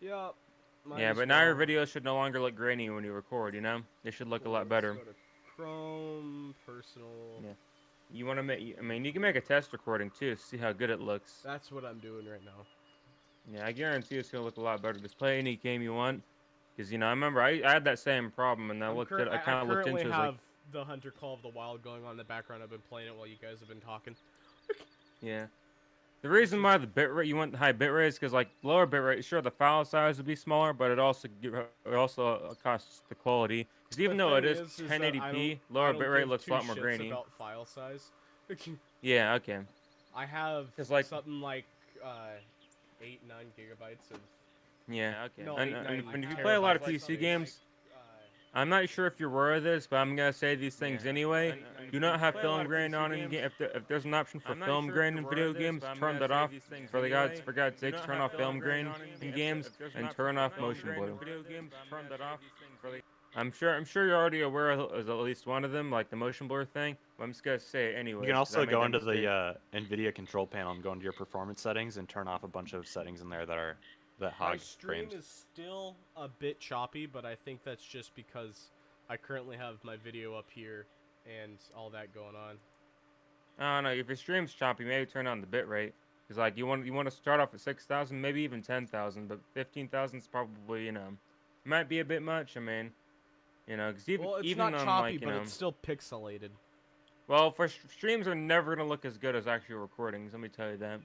Yep. Might Yeah, as but now your well. videos should no longer look grainy when you record, you know? They should look a Cool, lot let's better. go to Chrome, personal. Yeah. You want to make, I mean, you can make a test recording too, see how good it looks. That's what I'm doing right now. Yeah, I guarantee it's going to look a lot better. Just play any game you want. Because, you know, I remember I had that same problem, and I I kind of looked currently into it, like, have the Hunter Call of the Wild going on in the background. I've been playing it while you guys have been talking. yeah. The reason why the bitrate you want the high bitrate is because like lower bitrate, sure the file size would be smaller, but it also costs the quality. Because The even though it thing is is that 1080p, I lower don't bitrate give looks a two lot more shits grainy. about file size. Yeah, okay. I have Because like, something like 8-9 gigabytes of yeah, okay. no And, 8-9 and if you play a lot of terabytes of PC space. games, I'm not sure if you're aware of this, but I'm gonna say these things anyway. Do not have film grain on in game. If there's an option for film grain in video games, turn that off. For God's sakes, turn off film grain in games and turn off motion blur. I'm sure you're already aware of at least one of them, like the motion blur thing. But I'm just gonna say it You can anyways because I also made go that into mistake. the NVIDIA control panel and go into your performance settings and turn off a bunch of settings in there that My hog stream frames. is still a bit choppy, but I think that's just because I currently have my video up here and all that going on. I don't know if your stream's choppy, maybe turn on the bitrate. Cause like you want to start off at 6,000, maybe even 10,000, but 15,000 is probably might be a bit much. I mean, cause Well, it's even not on choppy, like but it's still pixelated. well, for streams are never gonna look as good as actual recordings. Let me tell you that.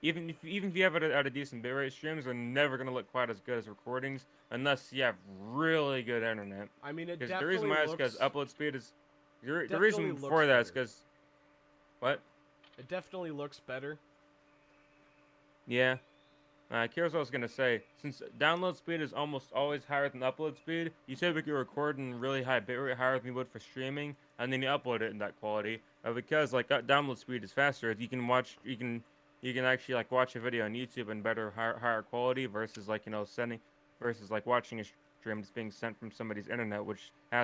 Even if you have it at a decent bitrate, streams are never gonna look quite as good as recordings unless you have really good internet. I mean, it Because the reason definitely why is looks. because upload speed is the Definitely reason looks for that is better. because what? It definitely looks better. Yeah. Here's what I was gonna say. Since download speed is almost always higher than upload speed, you typically record in really high bitrate, higher than you would for streaming, and then you upload it in that quality. Because like download speed is faster, you can actually like watch a video on YouTube in better higher quality versus like sending versus like watching a stream that's being sent from somebody's internet, which has